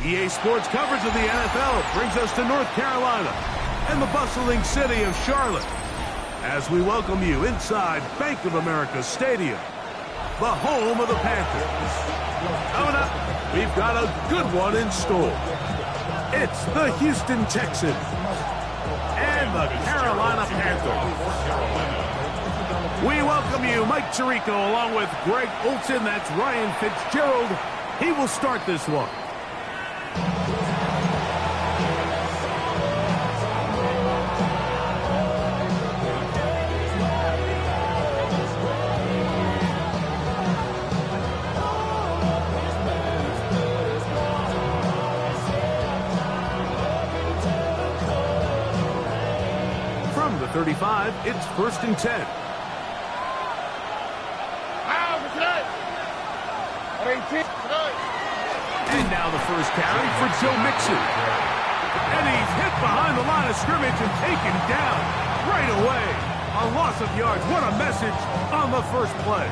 EA Sports coverage of the NFL brings us to North Carolina and the bustling city of Charlotte as we welcome you inside Bank of America Stadium, the home of the Panthers. Coming up, we've got a good one in store. It's the Houston Texans and the Carolina Panthers. We welcome you, Mike Tirico, along with Greg Olson. That's Ryan Fitzgerald. He will start this one. From the 35, it's 1st and 10. And now the first carry for Joe Mixon. And he's hit behind the line of scrimmage and taken down right away. A loss of yards. What a message on the first play.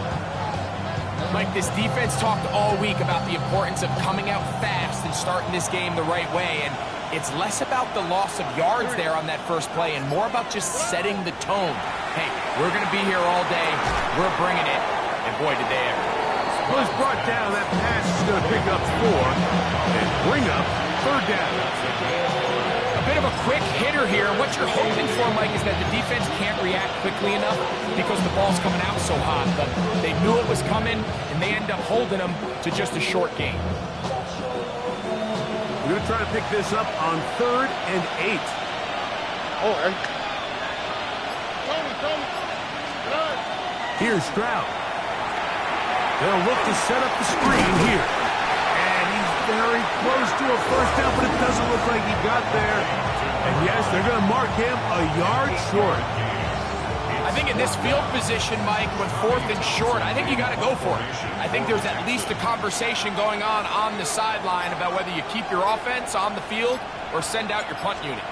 Mike, this defense talked all week about the importance of coming out fast and starting this game the right way. And it's less about the loss of yards there on that first play and more about just setting the tone. Hey, we're going to be here all day. We're bringing it. And boy, did they ever. Was brought down. That pass is going to pick up 4 and bring up 3rd down. A bit of a quick hitter here. What you're hoping for, Mike, is that the defense can't react quickly enough because the ball's coming out so hot. But they knew it was coming, and they end up holding them to just a short gain. We're going to try to pick this up on 3rd and 8. Here's Stroud. They'll look to set up the screen here. And he's very close to a first down, but it doesn't look like he got there. And yes, they're going to mark him a yard short. I think in this field position, Mike, with 4th and short, I think you got to go for it. I think there's at least a conversation going on the sideline about whether you keep your offense on the field or send out your punt unit.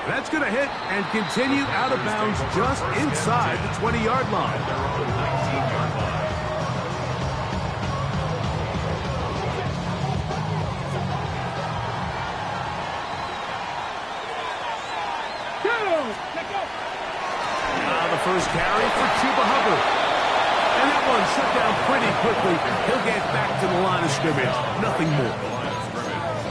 That's going to hit and continue out of bounds just inside the 20-yard line. Now the first carry for Chuba Hubbard. And that one shut down pretty quickly. He'll get back to the line of scrimmage. Nothing more.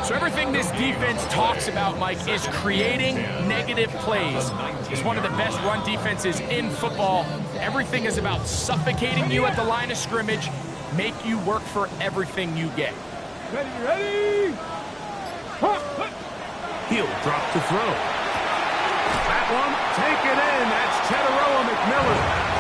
So everything this defense talks about, Mike, is creating negative plays. It's one of the best run defenses in football. Everything is about suffocating you at the line of scrimmage, make you work for everything you get. Ready! He'll drop to throw. That one, take it in. That's Teteroa McMillan.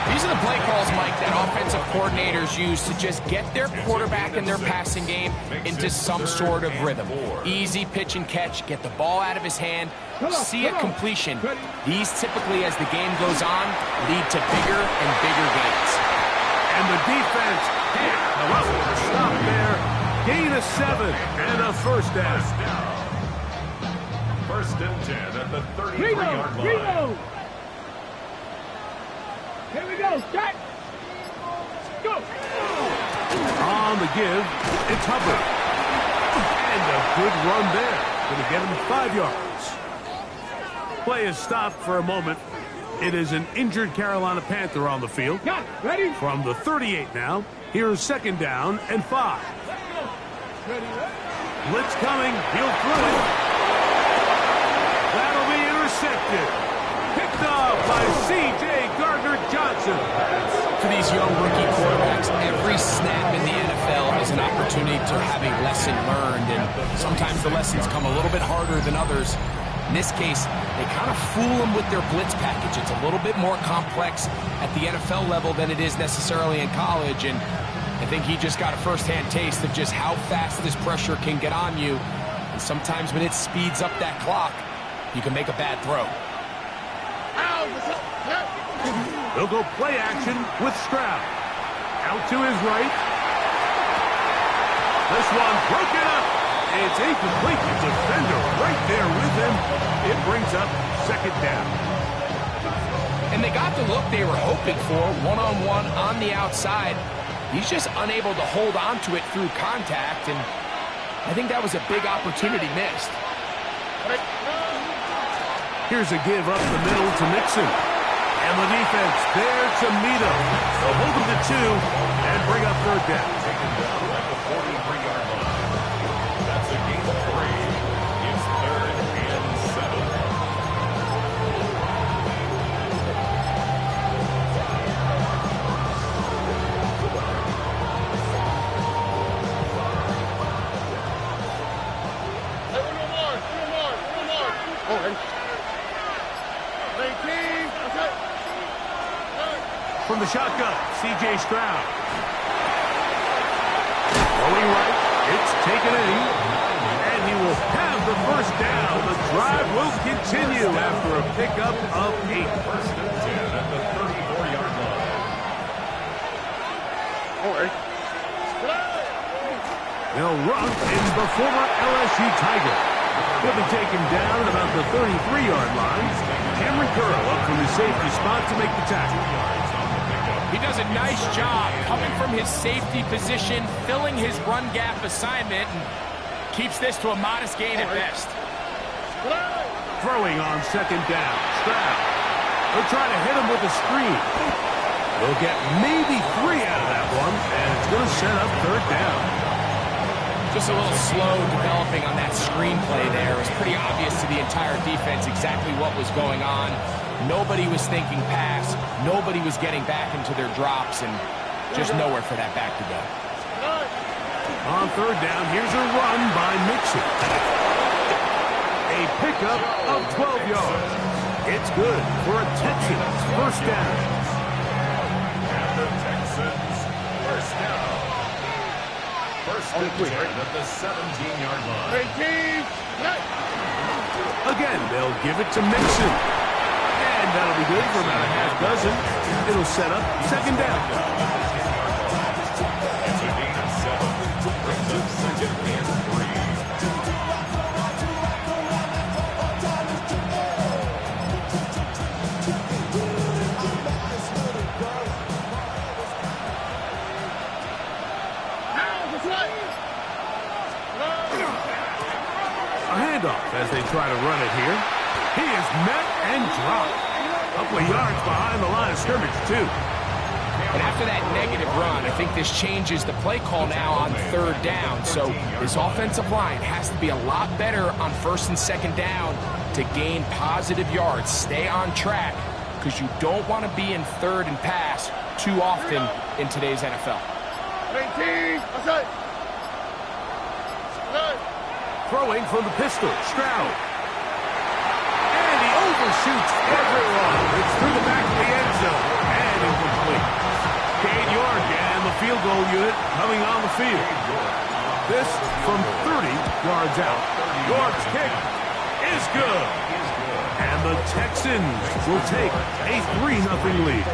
These are the play calls, Mike, that offensive coordinators use to just get their quarterback and their passing game into some sort of rhythm. Easy pitch and catch, get the ball out of his hand, see a completion. These typically, as the game goes on, lead to bigger and bigger gains. And the defense can't come up with a stop there. Gain of 7 and a first down. 1st and 10 at the 33-yard line. Here we go, start. Go. On the give, it's Hubbard. And a good run there. Going to get him 5 yards. Play is stopped for a moment. It is an injured Carolina Panther on the field. Got it. Ready? From the 38 now, here's 2nd down and 5. Ready. Blitz coming. He'll throw it. That'll be intercepted. Picked up by C.J. Gardner-Johnson. for these young rookie quarterbacks, every snap in the NFL is an opportunity to have a lesson learned, and sometimes the lessons come a little bit harder than others. In this case, they kind of fool them with their blitz package. It's a little bit more complex at the NFL level than it is necessarily in college, and I think he just got a first-hand taste of just how fast this pressure can get on you. And sometimes when it speeds up that clock, you can make a bad throw. They'll go play action with Stroud. Out to his right. This one broken up. It's incomplete. The defender right there with him. It brings up second down. And they got the look they were hoping for, one-on-one on the outside. He's just unable to hold on to it through contact, and I think that was a big opportunity missed. Here's a give up the middle to Mixon. And the defense there to meet him. They'll hold him to 2 and bring up third down. Taken down at the 43-yard line. That's a gain of 3. It's 3rd and 7. From the shotgun, C.J. Stroud. Going right, it's taken in, and he will have the first down. The drive will continue after a pickup of 8. 1st and 10 at the 34-yard line. They'll run in the former LSU Tiger. He'll be taken down at about the 33-yard line. Cameron Curl up from the safety spot to make the tackle. He does a nice job coming from his safety position, filling his run gap assignment, and keeps this to a modest gain at best. Throwing on second down. Stroud. They'll try to hit him with a screen. They'll get maybe 3 out of that one, and it's going to set up third down. Just a little slow developing on that screenplay there. It was pretty obvious to the entire defense exactly what was going on. Nobody was thinking pass. Nobody was getting back into their drops, and just nowhere for that back to go. On third down, here's a run by Mixon. A pickup of 12 yards. It's good for a Texans first down. And the Texans first down. 1st and 10 at the 17-yard line. Again, they'll give it to Mixon. And that'll be good for about a half dozen. It'll set up second down. It's a gain of 7. Brings up 2nd and 3. A handoff as they try to run it here. He is met and dropped. A couple of yards behind the line of scrimmage, too. And after that negative run, I think this changes the play call now on third down. So this offensive line has to be a lot better on 1st and 2nd down to gain positive yards. Stay on track, because you don't want to be in 3rd and pass too often in today's NFL. Throwing from the pistol, Stroud. And he overshoots everyone. It's through the back of the end zone. And incomplete. Cade York and the field goal unit coming on the field. This from 30 yards out. York's kick is good. And the Texans will take a 3-0 lead.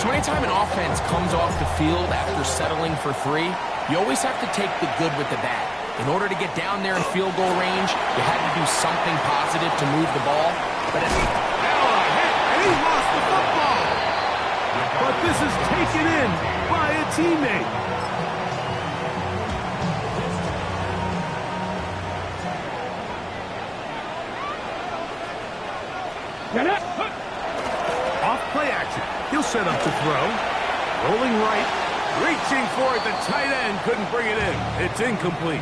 So anytime an offense comes off the field after settling for 3, you always have to take the good with the bad. In order to get down there in field goal range, you had to do something positive to move the ball. But and he lost the football. But this is taken in by a teammate. Off play action. He'll set up to throw. Rolling right. Reaching for it. The tight end couldn't bring it in. It's incomplete.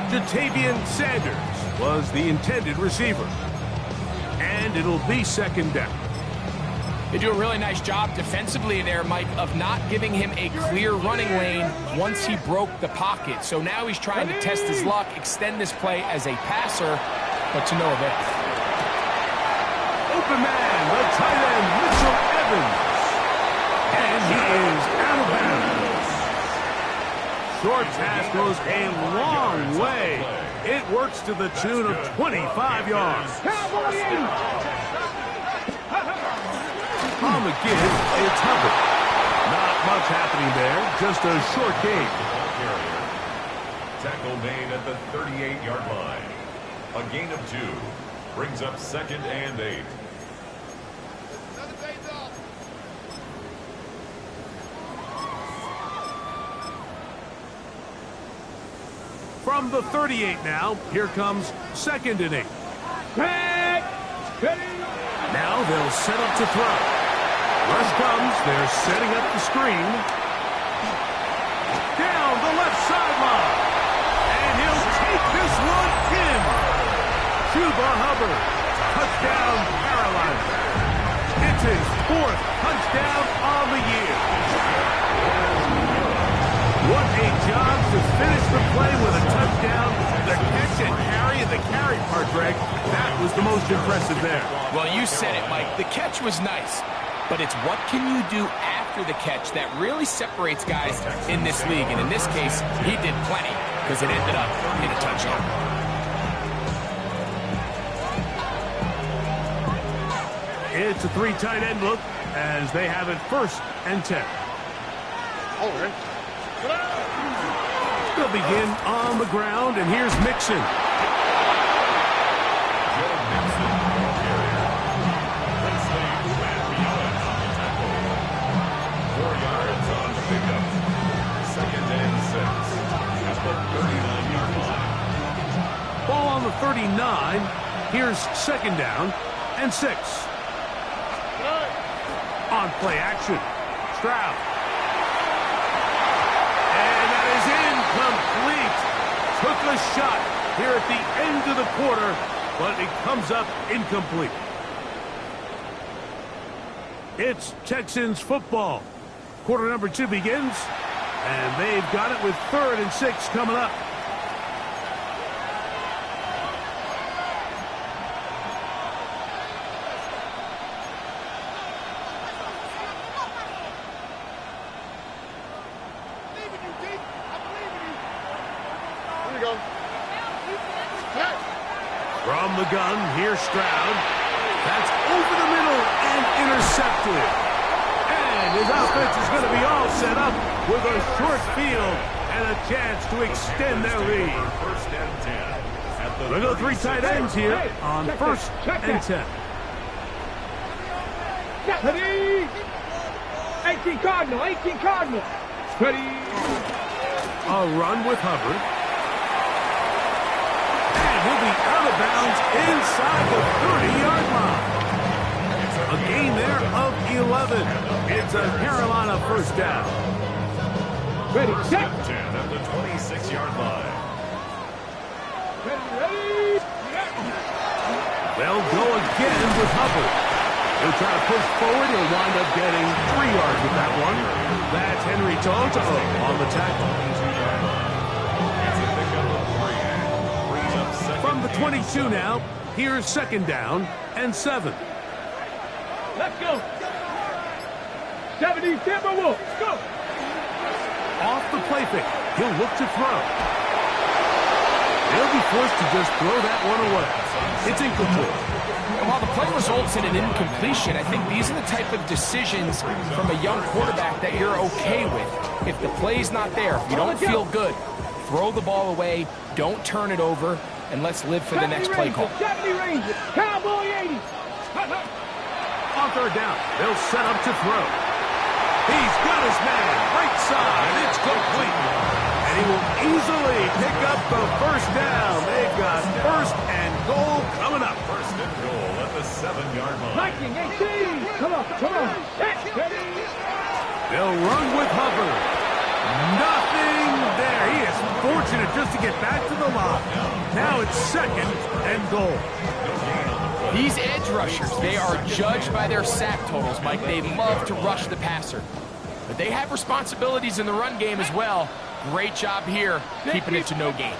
Jatavian Sanders was the intended receiver. And it'll be second down. They do a really nice job defensively there, Mike, of not giving him a clear running lane once he broke the pocket. So now he's trying to test his luck, extend this play as a passer, but to no avail. Open man, the tight end, Mitchell Evans. And he is out of bounds. Short pass goes a long way. It works to the tune of 25 yards. On the give, it's Hubbard. Not much happening there, just a short gain. Tackle made at the 38-yard line. A gain of 2 brings up 2nd and 8. From the 38 now, here comes 2nd and 8. Now they'll set up to throw. Rush comes, they're setting up the screen. Down the left sideline. And he'll take this one in. Chuba Hubbard. Touchdown, Carolina. It's his 4th touchdown on the year. What a job to finish the play with a touchdown. The catch and carry, and the carry part, Greg, that was the most impressive there. Well, you said it, Mike. The catch was nice, but it's what can you do after the catch that really separates guys in this league. And in this case, he did plenty because it ended up in a touchdown. It's a 3 tight end look as they have it 1st and 10. All right. They'll begin on the ground, and here's Mixon. Ball on the 39. Here's 2nd down and 6. On play action. Stroud. And that is incomplete. Took a shot here at the end of the quarter, but it comes up incomplete. It's Texans football. Quarter number 2 begins, and they've got it with 3rd and 6 coming up. From the gun, here's Stroud. That's over the middle and intercepted. And his offense is going to be all set up with a short field and a chance to extend their lead. They'll go 3 tight ends here on 1st and 10. 18 Cardinal, 18 Cardinal. Ready. A run with Hubbard. He'll be out of bounds inside the 30-yard line. A gain there of 11. It's a Carolina 1st down. Ready, set. 10 at the 26-yard line. Ready. They'll go again with Hubbard. He'll try to push forward. He'll wind up getting 3 yards with that one. That's Henry Toto on the tackle. From the 22 now, here's 2nd down and 7. Let's go. 70 Timberwolves. Go. Off the play fake. He'll look to throw. They'll be forced to just throw that one away. It's incomplete. And while the play results in an incompletion, I think these are the type of decisions from a young quarterback that you're okay with. If the play's not there, if you don't feel good, throw the ball away, don't turn it over, and let's live for the next play call. 70 Rangers. Cowboy 80. On 3rd down, they'll set up to throw. He's got his man, right side, it's complete. And he will easily pick up the 1st down. They've got 1st and goal coming up. 1st and goal at the 7-yard line. Viking 18. Come on, come on. They'll run with Hubbard. Nothing there. He is fortunate just to get back to the line. Now it's 2nd and goal. These edge rushers, they are judged by their sack totals, Mike. They love to rush the passer. But they have responsibilities in the run game as well. Great job here, keeping it to no gain.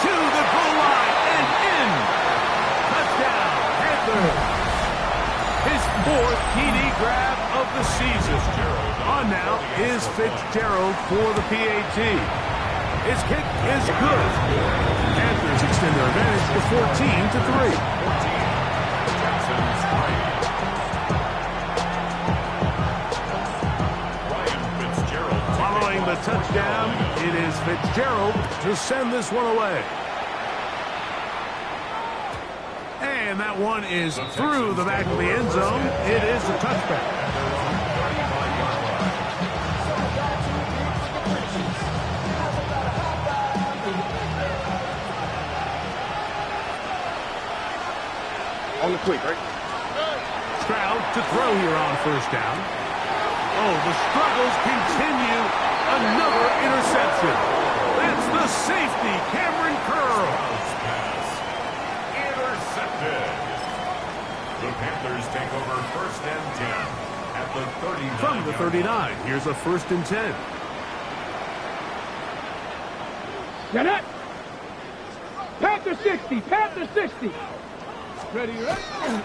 To the goal line and in. Touchdown, Panthers. His 4th TD grab of the season. On now is Fitzgerald for the PAT. His kick is good. Panthers extend their advantage to 14-3. Texans 3. Ryan Fitzgerald. Following the touchdown, it is Fitzgerald to send this one away. And that one is through the back of the end zone. It is a touchback. On the quick, right? Stroud to throw here on first down. Oh, the struggles continue. Another interception. That's the safety, Cameron Curl. Pass intercepted. The Panthers take over 1st and 10 at the 39. From the 39, here's a 1st and 10. Get it. Panther 60. Panther 60. Ready, right? Here's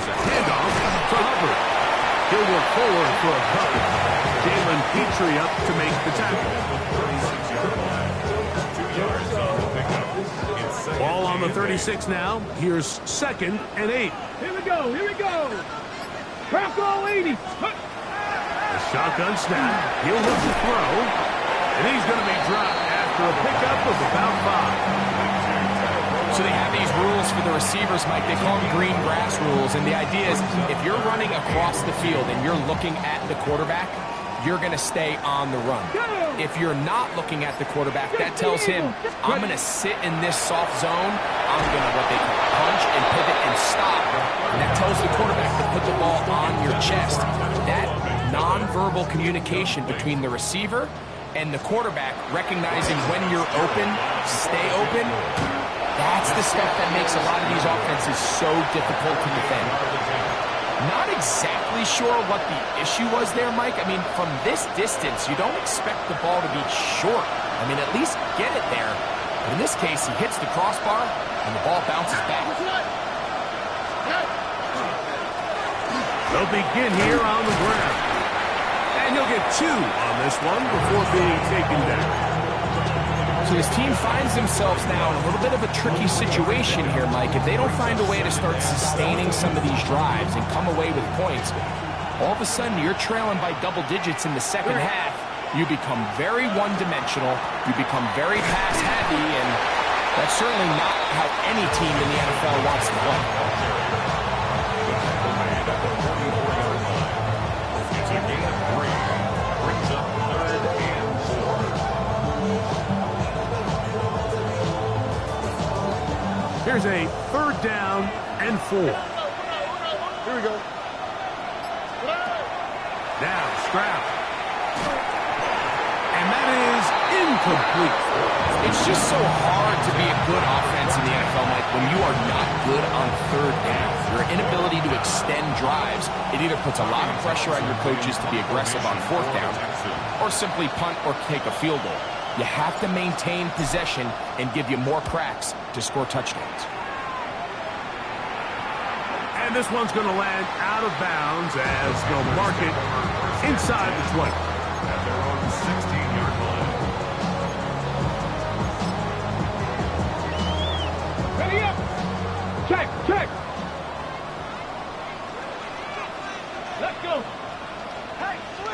a handoff to Hubbard. He'll work forward for a couple. Jalen Petrie up to make the tackle. 36-yard line. 2 yards on the pickup. It's second Ball on the and 36 now. Here's 2nd and 8. Here we go. Here we go. Crack all 80. A shotgun snap. He'll look to throw. And he's going to be dropped after a pickup of about 5. So they have these rules for the receivers, Mike. They call them green grass rules. And the idea is if you're running across the field and you're looking at the quarterback, you're going to stay on the run. If you're not looking at the quarterback, that tells him, I'm going to sit in this soft zone. I'm going to what they call punch and pivot and stop. And that tells the quarterback to put the ball on your chest. That nonverbal communication between the receiver and the quarterback, recognizing when you're open, stay open, that's the stuff that makes a lot of these offenses so difficult to defend. Not exactly sure what the issue was there, Mike. I mean, from this distance, you don't expect the ball to be short. I mean, at least get it there. But in this case, he hits the crossbar, and the ball bounces back. They'll begin here on the ground. And he'll get 2 on this one before being taken down. So his team finds themselves now in a little bit of a tricky situation here, Mike. If they don't find a way to start sustaining some of these drives and come away with points, all of a sudden you're trailing by double digits in the second half. You become very one-dimensional. You become very pass-heavy, and that's certainly not how any team in the NFL wants to play. It's a gain of 3. Brings up 3rd and 4. Here's a 3rd down and 4. Here we go. Now Stroud. And that is incomplete. It's just so hard to be a good offense in the NFL, Mike, when you are not good on 3rd down. Your inability to extend drives, it either puts a lot of pressure on your coaches to be aggressive on 4th down or simply punt or take a field goal. You have to maintain possession and give you more cracks to score touchdowns. And this one's going to land out of bounds as they'll mark it inside the 20. At their own 16-yard line. Ready up. Check, check. Let's go.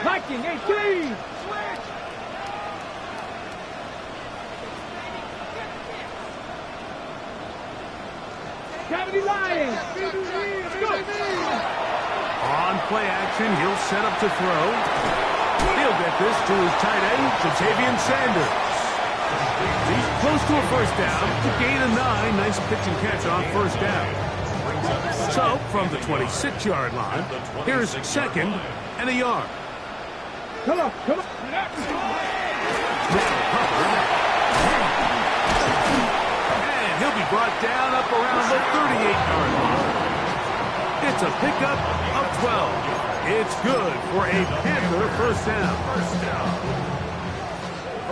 Viking 18. Cavity Lions. Let's go. On play action, he'll set up to throw. He'll get this to his tight end, Ja'Tavion Sanders. He's close to a 1st down to gain a 9. Nice pitch and catch on 1st down. So, from the 26-yard line, here's 2nd and a yard. Come on, come on. And he'll brought down up around the 38-yard line. It's a pickup of 12. It's good for a Panther first down.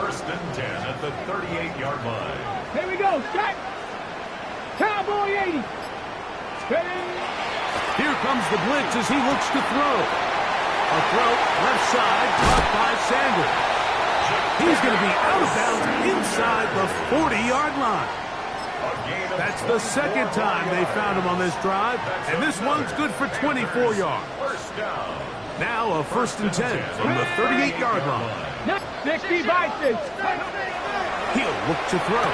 First and 10 at the 38-yard line. Here we go, Scott. Cowboy 80. Steady. Here comes the blitz as he looks to throw. A throw left side, caught by Sanders. He's going to be out of bounds inside the 40-yard line. That's the second time they found him on this drive, and this one's good for 24 yards. Now a first and 10 from the 38-yard line. 60 Vikings. He'll look to throw.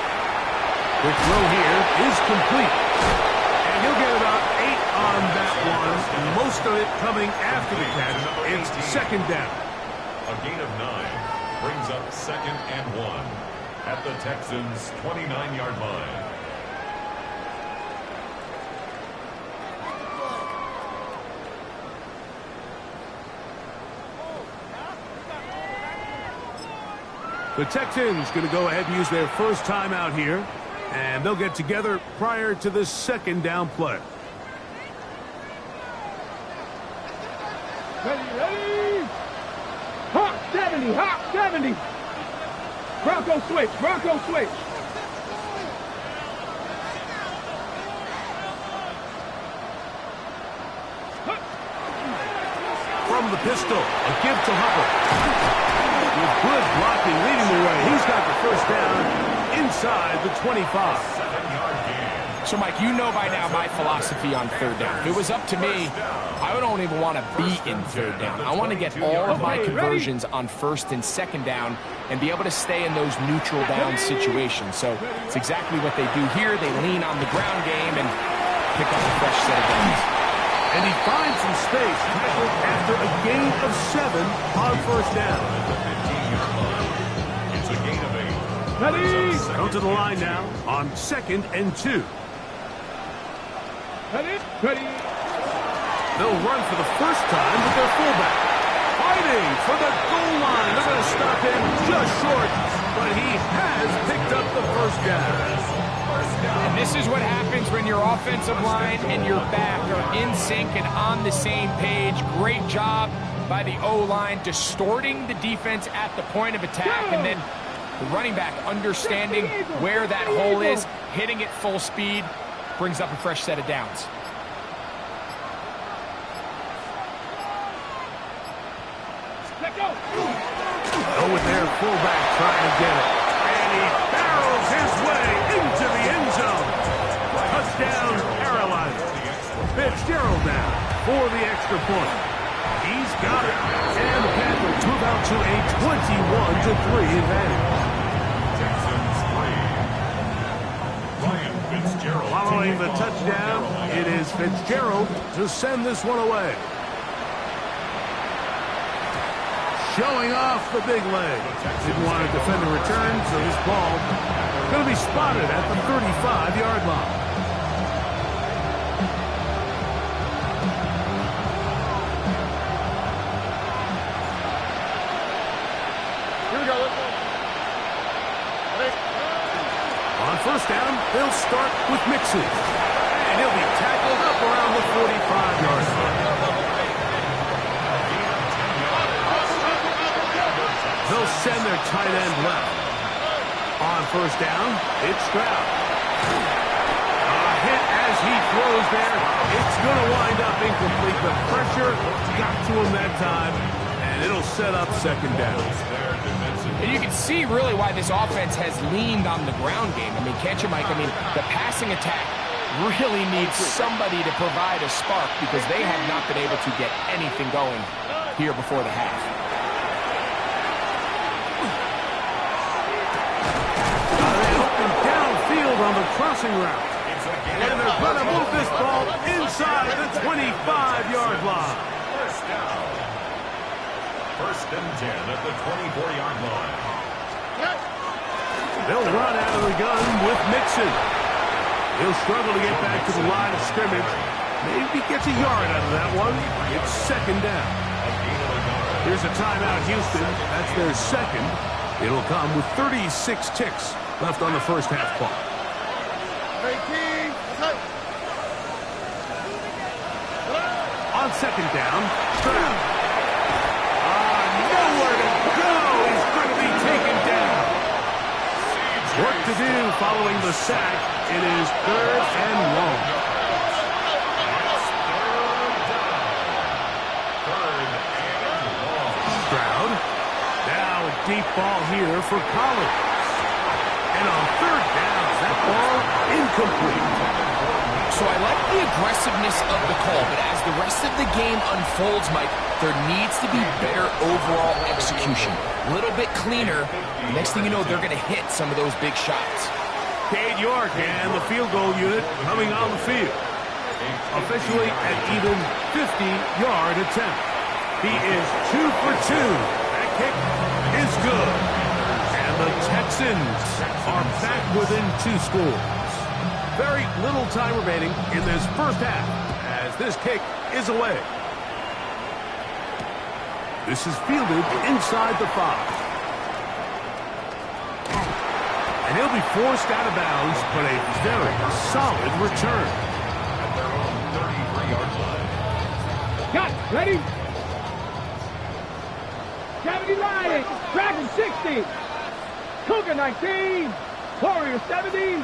The throw here is complete. And he'll get about 8 on that one, most of it coming after the catch. It's second down. A gain of 9 brings up second and 1 at the Texans' 29-yard line. The Texans going to go ahead and use their first timeout here, and they'll get together prior to this second down play. Ready. Hawk 70, Hawk 70. Bronco switch, Bronco switch. From the pistol, a give to Hupper. With good blocking leading the way, he's got the first down inside the 25. 7-yard gain. So, Mike, you know by now my philosophy on third down. If it was up to me, I don't even want to be in third down. I want to get all of my conversions on first and second down and be able to stay in those neutral down situations. So it's exactly what they do here. They lean on the ground game and pick up a fresh set of downs. And he finds some space after a gain of 7 on first down. It's a gain of 8. Ready. Go to the line now on second and 2. Ready. They'll run for the first time with their fullback. Fighting for the goal line. They're going to stop him just short, but he has picked up the first down. And this is what happens when your offensive line and your back are in sync and on the same page. Great job by the O-line distorting the defense at the point of attack, and then the running back understanding where that hole is, hitting it full speed, brings up a fresh set of downs. Let go. Go with their fullback trying to get it. And he barrels his way into the end zone. Touchdown, Carolina. Fitzgerald now for the extra point. He's got it. And the Panthers move out to a 21-3 advantage. Texans 3. Ryan Fitzgerald. Following the touchdown, it is Fitzgerald to send this one away. Showing off the big leg. Didn't want to defend the return, so this ball going to be spotted at the 35-yard line. Here we go. Let's go. On first down, they'll start with Mixon. And he'll be tackled up around the 45-yard line. They'll send their tight end left. On first down, it's Stroud. A hit as he throws there. It's going to wind up incomplete. The pressure got to him that time, and it'll set up second down. And you can see really why this offense has leaned on the ground game. I mean, can't you, Mike? I mean, the passing attack really needs somebody to provide a spark because they have not been able to get anything going here before the half. On the crossing route. And they're going to move this ball inside the 25-yard line. First and 10 at the 24-yard line. They'll run out of the gun with Mixon. He'll struggle to get back to the line of scrimmage. Maybe gets a yard out of that one. It's second down. Here's a timeout, Houston. That's their second. It'll come with 36 ticks left on the first half clock. On second down, Stroud. Nowhere to go. He's going to be taken down. Work to do following the sack. It is 3rd and long. Stroud. Now a deep ball here for Collins. And on 3rd down, that ball incomplete. So I like the aggressiveness of the call, but as the rest of the game unfolds, Mike, there needs to be better overall execution. A little bit cleaner. Next thing you know, they're going to hit some of those big shots. Cade York and the field goal unit coming on the field. Officially an even 50-yard attempt. He is 2 for 2. That kick is good. And the Texans are back within 2 scores. Very little time remaining in this first half as this kick is away. This is fielded inside the 5. And he'll be forced out of bounds, but a very solid return. At their own 33-yard line. Got it. Ready? 70 line. Dragon 60. Cougar 19. Warrior 70.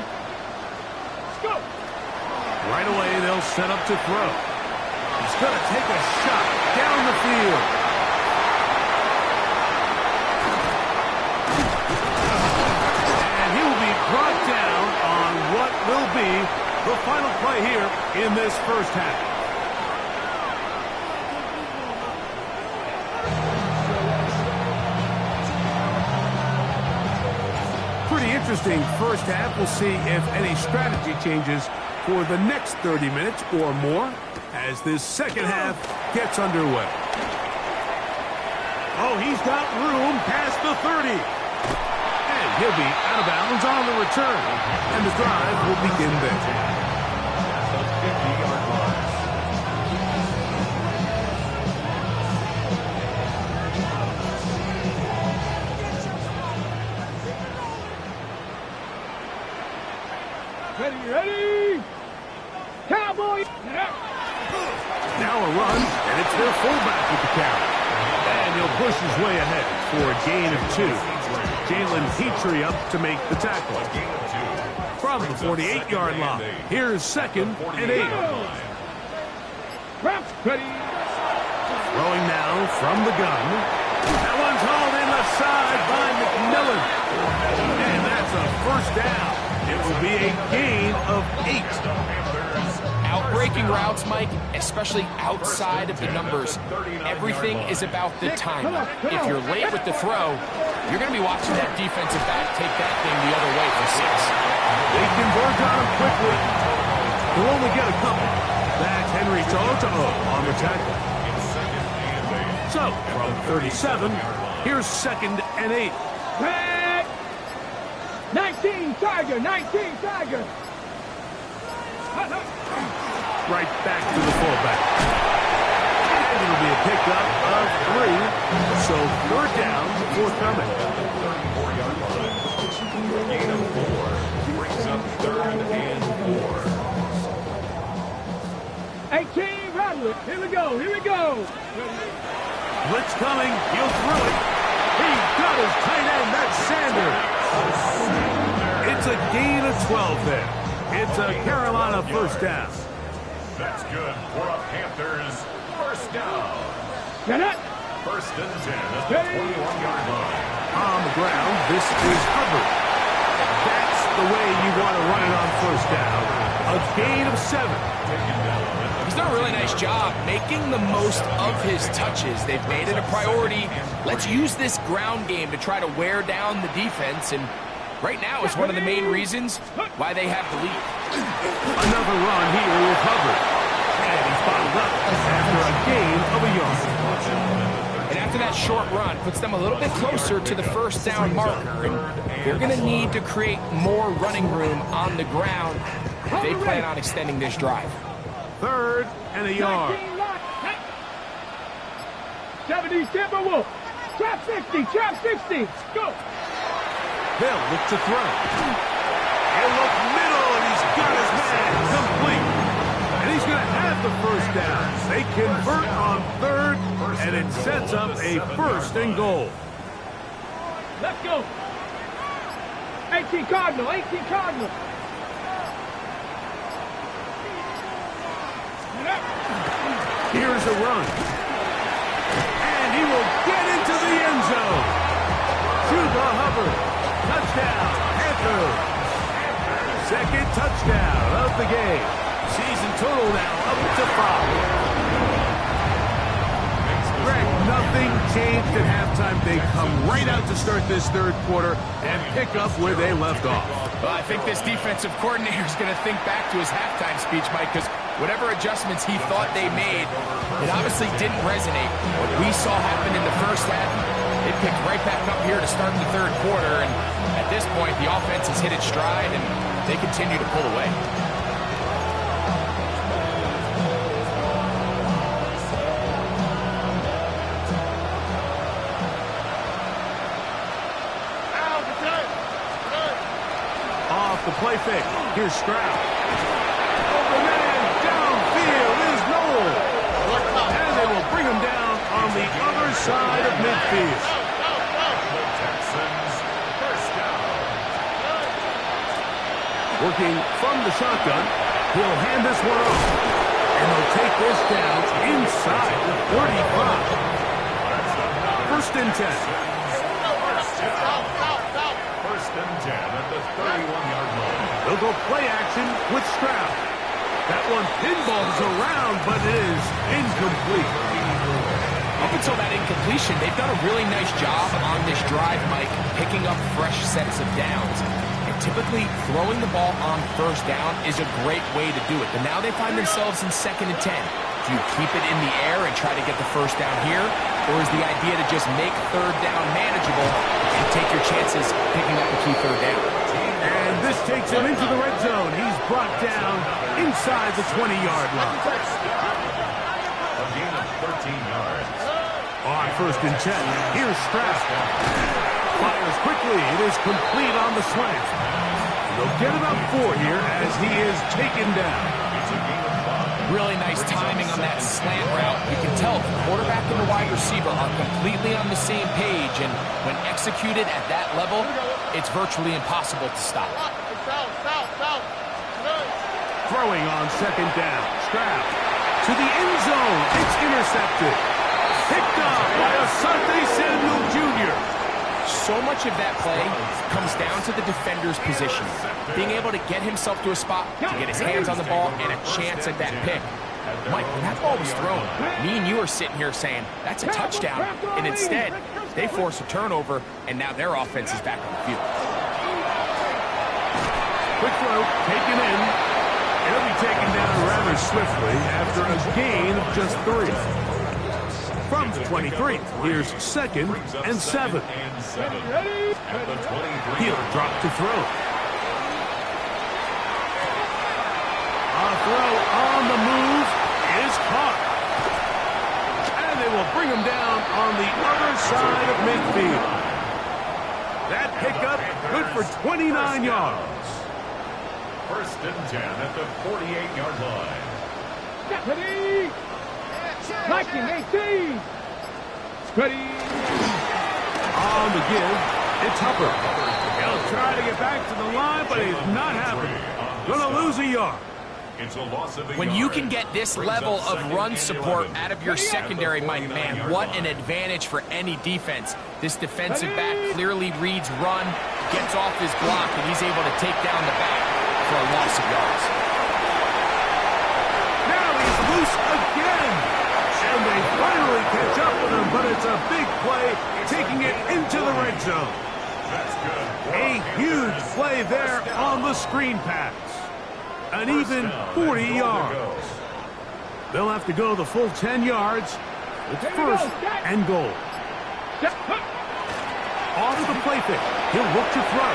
Go. Right away, they'll set up to throw. He's going to take a shot down the field. And he will be brought down on what will be the final play here in this first half. Pretty interesting first half. We'll see if any strategy changes for the next 30 minutes or more as this second half gets underway. Oh, he's got room past the 30. And he'll be out of bounds on the return. And the drive will begin there. The 50-yard line. Ready? Cowboy! Now a run, and it's their fullback with the carry. And he'll push his way ahead for a gain of 2. Jalen Petrie up to make the tackle. From the 48-yard line, here's 2nd and 8. Ready? Throwing now from the gun. That one's hauled in the side by McMillan. And that's a first down. It will be a gain of 8. Outbreaking routes, Mike, especially outside of the numbers, everything is about the timing. If you're late with the throw, you're going to be watching that defensive back take that thing the other way for 6. They converge on him quickly. He'll only get a couple. That's Henry To'o on the tackle. So, from 37, here's 2nd and 8. 19 Tiger, 19 Tiger. Right back to the fullback. And it'll be a pickup of 3. So 3rd down forthcoming. 34-yard line. Gain of 4 brings up 3rd and 4. 18 Roderick. Here we go. Blitz coming. He'll throw it. He got his tight end. That's Sanders. It's a gain of 12 there. It's a Carolina first down. That's good for a Panthers first down. Get it. 1st and 10 at the 21-yard line. On the ground, this is Hubbard. That's the way you want to run it on first down. A gain of 7. He's done a really nice job making the most of his touches. They've made it a priority. Let's use this ground game to try to wear down the defense, and right now it's one of the main reasons why they have the lead. Another run here with Hubbard. And he's bottled up after a gain of a yard. And after that short run, puts them a little bit closer to the first down marker. And they're going to need to create more running room on the ground if they plan on extending this drive. 3rd and a yard. 70 Timberwolf. Trap 60. Go. They'll look to throw. He'll look middle, and he's got his man complete. And he's going to have the first down. They convert on third, and it sets up a 1st and goal. Let's go. 18 Cardinal, 18 Cardinal. Here's a run. And he will get into the end zone. Chuba Hubbard. Touchdown, Panthers. 2nd touchdown of the game. Season total now up to 5. Greg, nothing changed at halftime. They come right out to start this 3rd quarter and pick up where they left off. Well, I think this defensive coordinator is going to think back to his halftime speech, Mike, because whatever adjustments he thought they made, it obviously didn't resonate. What we saw happen in the first half, they picked right back up here to start the 3rd quarter, and at this point, the offense has hit its stride, and they continue to pull away. Off the play fake. Here's Stroud. Open man downfield is Noel. And they will bring him down on the other side of midfield. The Texans, first down. Working from the shotgun, he'll hand this one off. And they'll take this down inside the 45. 1st and 10. First and 10 at the 31-yard line. They'll go play action with Stroud. That one pinballs around, but it is incomplete. Up until that incompletion, they've done a really nice job on this drive, Mike, picking up fresh sets of downs. And typically, throwing the ball on 1st down is a great way to do it. But now they find themselves in 2nd and 10. Do you keep it in the air and try to get the 1st down here? Or is the idea to just make 3rd down manageable and take your chances picking up a key 3rd down? And this takes him into the red zone. He's brought down inside the 20-yard line. A gain of 13 yards. On 1st and 10, here's Stroud. Fires quickly. It is complete on the slant. They'll get about 4 here as he is taken down. It's a gain of 5. Really nice timing on that slant route. You can tell the quarterback and the wide receiver are completely on the same page, and when executed at that level, it's virtually impossible to stop. Throwing on 2nd down. Stroud to the end zone. It's intercepted. Picked up by Asante Samuel Jr. So much of that play comes down to the defender's position. Being able to get himself to a spot, to get his hands on the ball, and a chance at that pick. Mike, when that ball was thrown, me and you are sitting here saying, that's a touchdown. And instead, they force a turnover, and now their offense is back on the field. Quick throw, taken in. It'll be taken down rather swiftly after a gain of just 3. From the 23, here's 2nd and 7. He'll drop to throw. A throw on the move is caught. And they will bring him down on the other side of midfield. That pickup good for 29 yards. 1st and 10 at the 48-yard line. Ready. Liking 18. Ready. On the give, it's Hubbard. He'll try to get back to the line, but he's not happening. Gonna lose a yard. It's a loss of a When yard. you can get this level of run support out of your secondary, Mike, man, what an advantage for any defense. This defensive back clearly reads run, gets off his block, and he's able to take down the back for a loss of yards. Now he's loose again. And they finally catch up with him, but it's a big play, taking it into the red zone. That's good. A huge play there on the screen pass. An even 40 yards. They'll have to go the full 10 yards. It's 1st and goal. Off the play pick. He'll look to throw.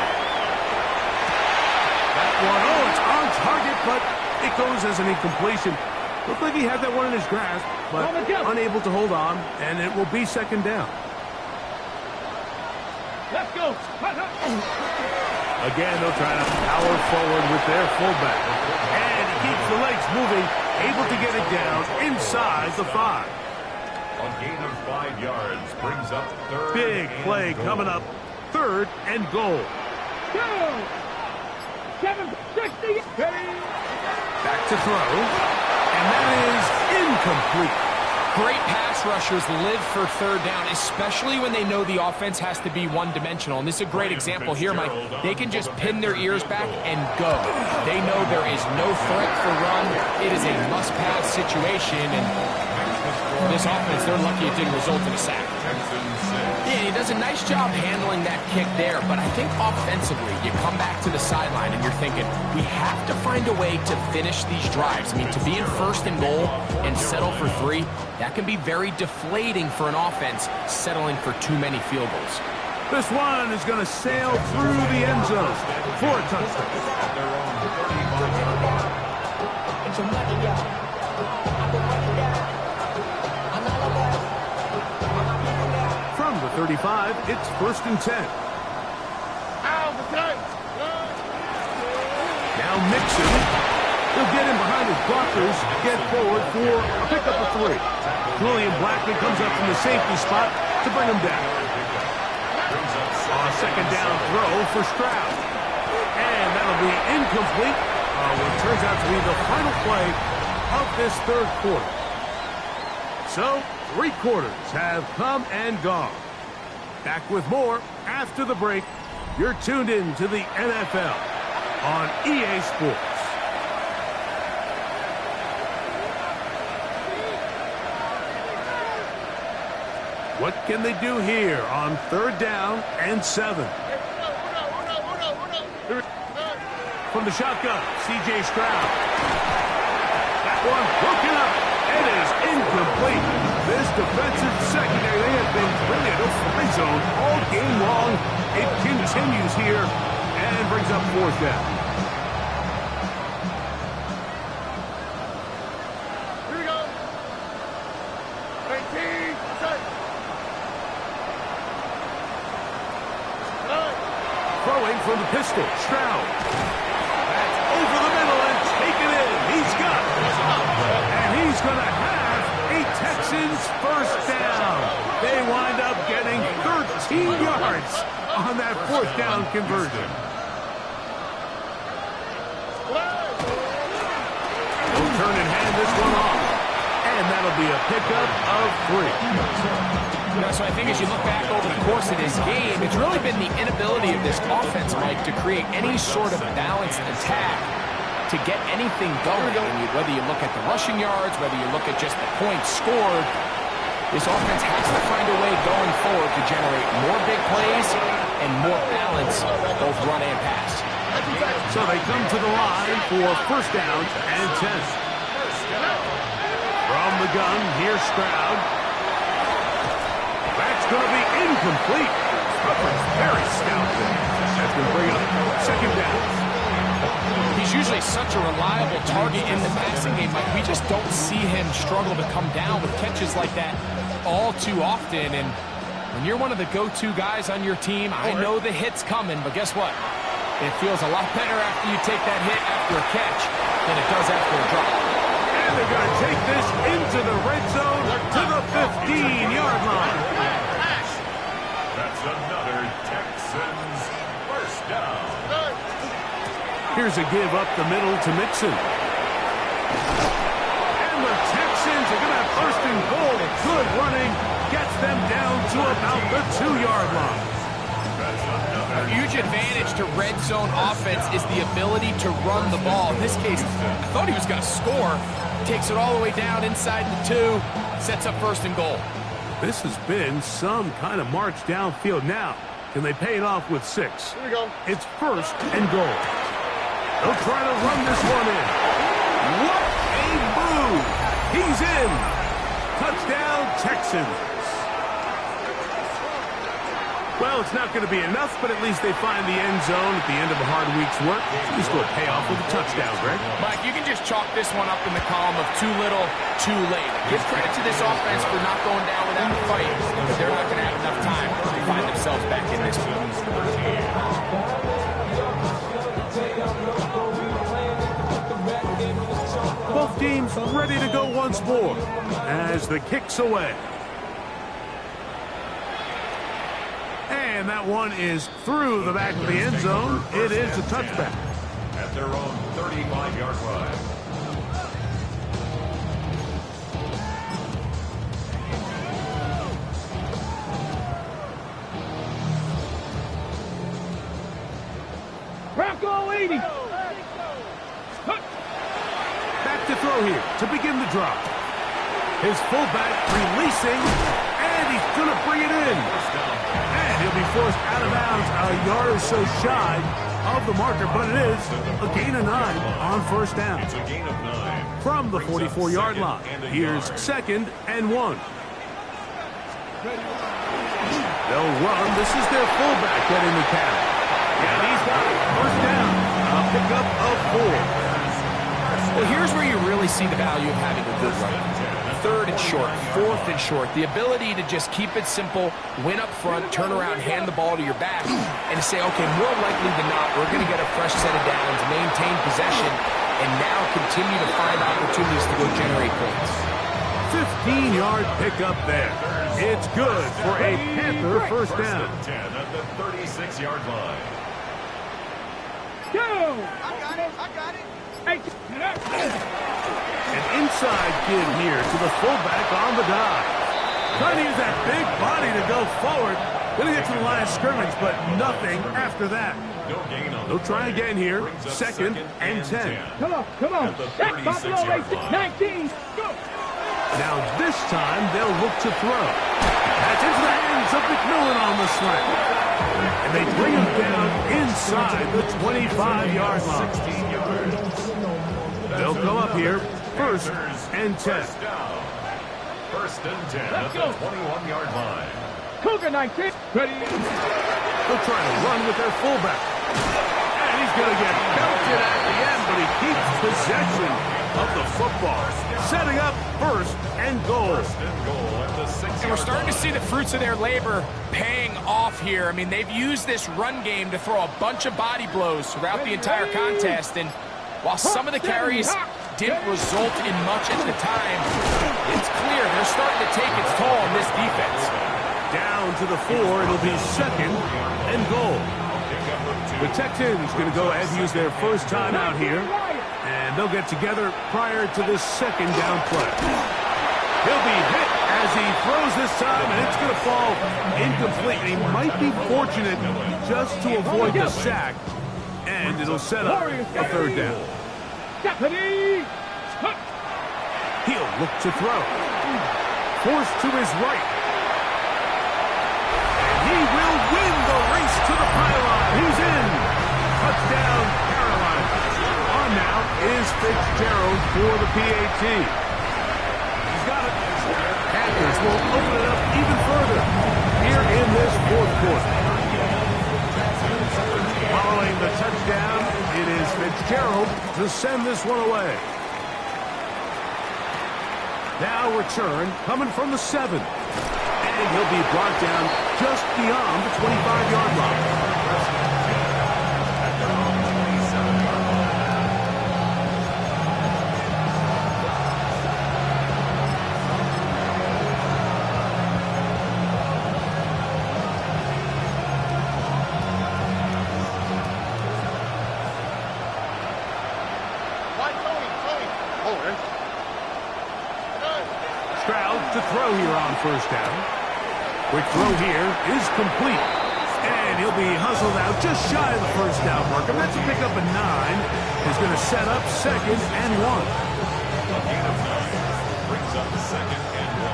That one, it's on target, but it goes as an incompletion. Looked like he had that one in his grasp, but unable to hold on, and it will be 2nd down. Let's go. Again, they'll try to power forward with their fullback. And he keeps the legs moving, able to get it down inside the 5. A gain of 5 yards brings up third. Big play coming up. 3rd and goal. 760. Back to throw. And that is incomplete. Great pass rushers live for 3rd down, especially when they know the offense has to be one-dimensional. And this is a great example here, Mike. They can just pin their ears back and go. They know there is no threat for run. It is a must-pass situation, and this offense, they're lucky it didn't result in a sack. Yeah, he does a nice job handling that kick there, but I think offensively, you come back to the sideline and you're thinking, we have to find a way to finish these drives. I mean, to be in 1st and goal and settle for 3, that can be very deflating for an offense settling for too many field goals. This one is going to sail through the end zone for a touchdown. From the 35, it's 1st and 10. Now Mixon. He'll get in behind his blockers, get forward for a pickup of 3. Julian Blackman comes up from the safety spot to bring him down. A 2nd down throw for Stroud. And that'll be incomplete. What turns out to be the final play of this 3rd quarter. So, 3 quarters have come and gone. Back with more after the break. You're tuned in to the NFL on EA Sports. What can they do here on 3rd down and 7? From the shotgun, C.J. Stroud. That one broken up. It is incomplete. This defensive secondary, they have been really in a free zone all game long. It continues here and brings up 4th down. Here we go. 19, set. Throwing from the pistol, Stroud. That's over the middle and taken in. He's got it. And he's going to have a Texans 1st down. They wind up getting 13 yards on that 4th down conversion. He'll turn and hand this one off. And that'll be a pickup of 3. So I think as you look back over the course of this game, it's really been the inability of this offense, Mike, to create any sort of balanced attack to get anything going. And whether you look at the rushing yards, whether you look at just the points scored, this offense has to find a way going forward to generate more big plays and more balance, both run and pass. So they come to the line for 1st down and 10. From the gun, here's Stroud. That's going to be incomplete. Coverage very stout. That's going to bring up 2nd down. He's usually such a reliable target in the passing game, Mike. We just don't see him struggle to come down with catches like that all too often. And when you're one of the go-to guys on your team, I know the hit's coming, but guess what? It feels a lot better after you take that hit after a catch than it does after a drop. And they're going to take this into the red zone to the 15-yard line. That's another Texans 1st down. Here's a give up the middle to Mixon. And the Texans are going to have 1st and goal. Good running gets them down to about the 2-yard line. A huge advantage to red zone offense is the ability to run the ball. In this case, I thought he was going to score. Takes it all the way down inside the 2, sets up 1st and goal. This has been some kind of march downfield. Now, can they pay it off with 6? Here we go. It's 1st and goal. They'll try to run this one in. What a move! He's in. Touchdown, Texans. Well, it's not going to be enough, but at least they find the end zone at the end of a hard week's work. He's going to pay off with a touchdown, Greg. Mike, you can just chalk this one up in the column of too little, too late. Give credit to this offense for not going down without a fight, but they're not going to have enough time to find themselves back in this one. teams ready to go once more as the kick's away. And that one is through the back of the end zone. It is a touchback. At their own 35-yard line. Bronco 80. Back to throw here to begin the drop. His fullback releasing, and he's going to bring it in. And he'll be forced out of bounds a yard or so shy of the marker, but it is a gain of 9 on first down. It's a gain of 9. From the 44-yard line, here's 2nd and 1. They'll run. This is their fullback getting the count. And he's got it. First down. A pickup of 4. Well, here's where you really see the value of having a good running game. 3rd and short, 4th and short. The ability to just keep it simple, win up front, turn around, hand the ball to your back, and to say, okay, more likely than not, we're going to get a fresh set of downs, maintain possession, and now continue to find opportunities to go generate points. 15-yard pickup there. It's good for a Panther first down. 10 at the 36-yard line. Go. I got it. Hey, get up. An inside give here to the fullback on the dive. Trying to use that big body to go forward. Going to get to the line of scrimmage, but nothing after that. No gain on. They'll try again here. 2nd and 10. Come on. That's Buffalo 19. Go. Now this time they'll look to throw. That's into the hands of McMillan on the slant. And they bring him down inside the 25-yard line. 16 yards. They'll go up here. 1st and 10. First down. 1st and 10 at the 21-yard line. Cougar 19. Ready. They'll try to run with their fullback. And he's going to get belted at the end, but he keeps possession of the football. Setting up 1st and goal. 1st and goal at the 6-yard And we're starting to line. see the fruits of their labor paying off here. I mean, they've used this run game to throw a bunch of body blows throughout the entire contest, and while some of the carries didn't result in much at the time, it's clear they're starting to take its toll on this defense. Down to the 4. It'll be 2nd and goal. The Texans going to go ahead and use their first time out here, and they'll get together prior to this 2nd down play. He'll be hit as he throws this time, and it's going to fall incomplete. He might be fortunate just to avoid the sack, and it'll set up a 3rd down. Stephanie. He'll look to throw. Forced to his right. And he will win the race to the pylon. He's in. Touchdown, Carolina. On now is Fitzgerald for the PAT. He's got it. Panthers will open it up even further here in this 4th quarter. Following the touchdown, it is Fitzgerald to send this one away. Now return coming from the 7. And he'll be brought down just beyond the 25-yard line. Stroud to throw here on first down. Quick throw here is complete. And he'll be hustled out just shy of the first down marker. That's a pickup of 9. He's going to set up 2nd and 1. A gain of 9 brings up 2nd and 1.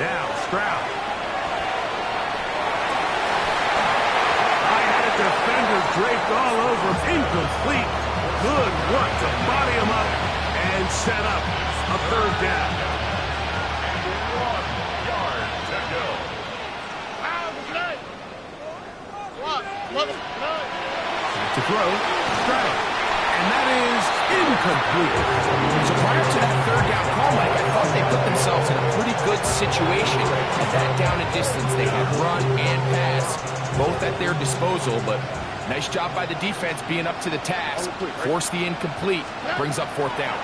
Now Stroud. High-headed defender draped all over him. Incomplete. Good work to body him up and set up a 3rd down. 1 yard to go. To throw, Stroud. And that is incomplete. So prior to that 3rd down call, Mike, I thought they put themselves in a pretty good situation at that down and distance. They had run and pass both at their disposal, but Nice job by the defense being up to the task. Force the incomplete. Brings up 4th down.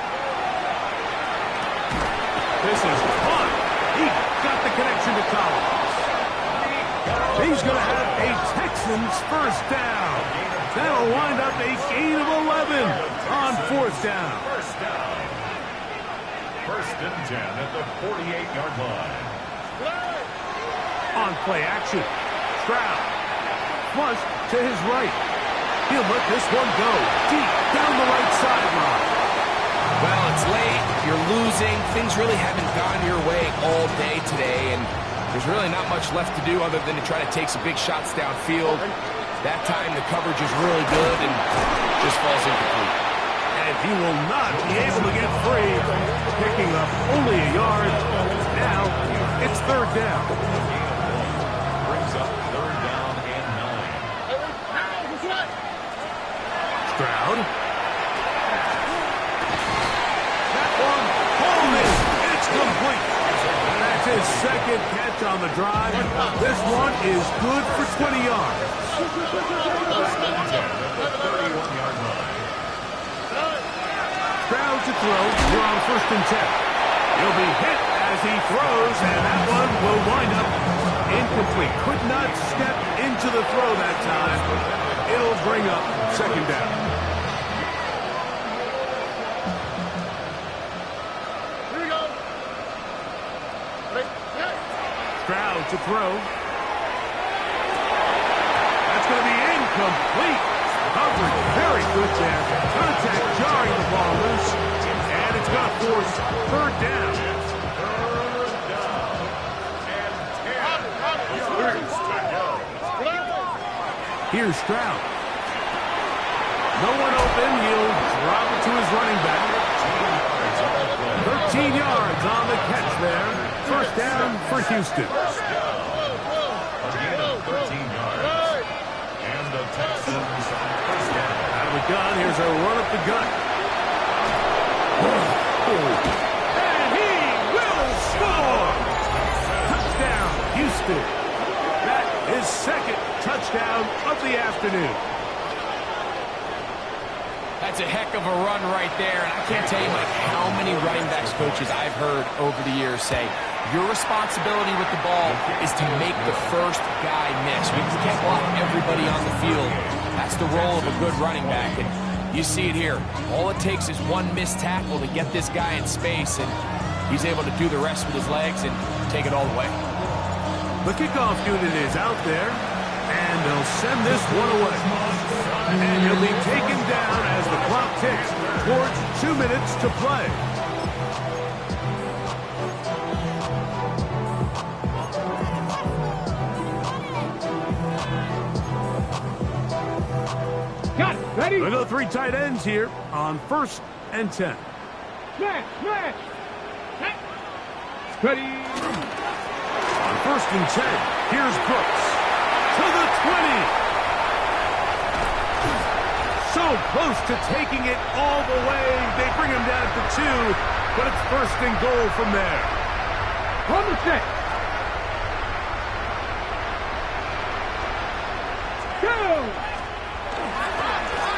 This is fun. He got the connection to Collins. He's going to have a Texans first down. That'll wind up a gain of 11 on 4th down. First and 10 at the 48-yard line. On play action. Stroud. Flush to his right. He'll let this one go deep down the right sideline. Well, it's late. You're losing. Things really haven't gone your way all day today, and there's really not much left to do other than to try to take some big shots downfield. That time the coverage is really good and just falls incomplete. And he will not be able to get free, picking up only a yard. Now it's 3rd down. Brings up 3rd down and 9. Stroud. That one, Coleman. It's complete. That's his 2nd catch on the drive. This one is good for 20 yards. First and 10 at the 31-yard line. Stroud to throw. We're on 1st and 10. He'll be hit as he throws, and that one will wind up incomplete. Could not step into the throw that time. It'll bring up 2nd down. Here we go. Stroud to throw. That's going to be incomplete. Coverage very good there. Contact jarring the ball loose. And it's going to force 3rd down. Here's Stroud. No one open. He'll drop it to his running back. 13 yards on the catch there. 1st down for Houston. Again, 13 yards. And the Texans first down. Out of the gun. Here's a run up the gut. And he will score. Touchdown, Houston. That is 2nd touchdown of the afternoon. That's a heck of a run right there, and I can't tell you, Mike, how many running backs coaches I've heard over the years say, your responsibility with the ball is to make the first guy miss. You can't block everybody on the field. That's the role of a good running back, and you see it here. All it takes is one missed tackle to get this guy in space, and he's able to do the rest with his legs and take it all the way. The kickoff unit is out there, and they'll send this one away. And he'll be taken down as the clock ticks towards 2 minutes to play. Got it. Ready? We'll go 3 tight ends here on 1st and 10. Smash, smash. Ready? On 1st and 10, here's Brooks to the 20. So close to taking it all the way. They bring him down to 2, but it's 1st and goal from there. On the set. Go!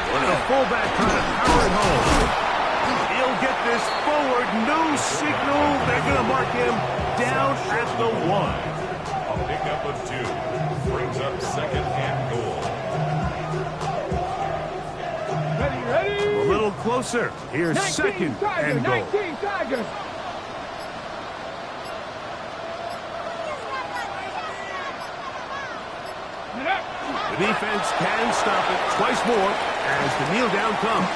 One of the fullback trying to power it home. He'll get this forward. No signal. They're going to mark him down at the 1. A pickup of 2. Brings up 2nd and goal. Ready? A little closer. Here's 2nd and goal. 19 Tigers. The defense can stop it twice more as the kneel down comes.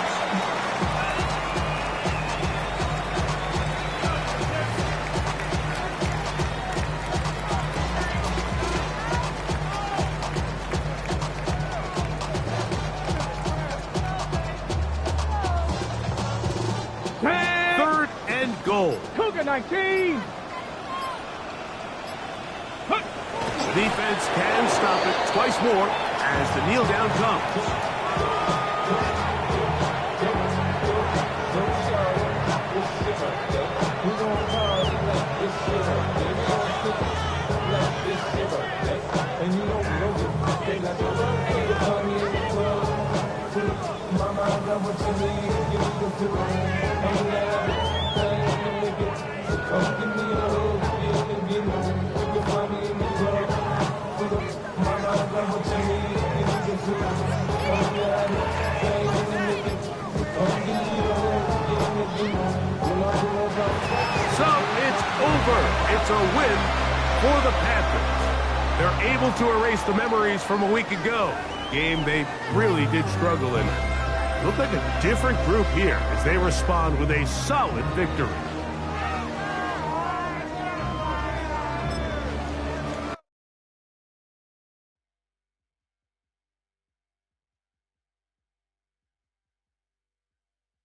Third and goal. Cougar 19. The defense can stop it twice more as the kneel down comes. So it's over. It's a win for the Panthers. They're able to erase the memories from a week ago. Game they really did struggle in. Look like a different group here as they respond with a solid victory.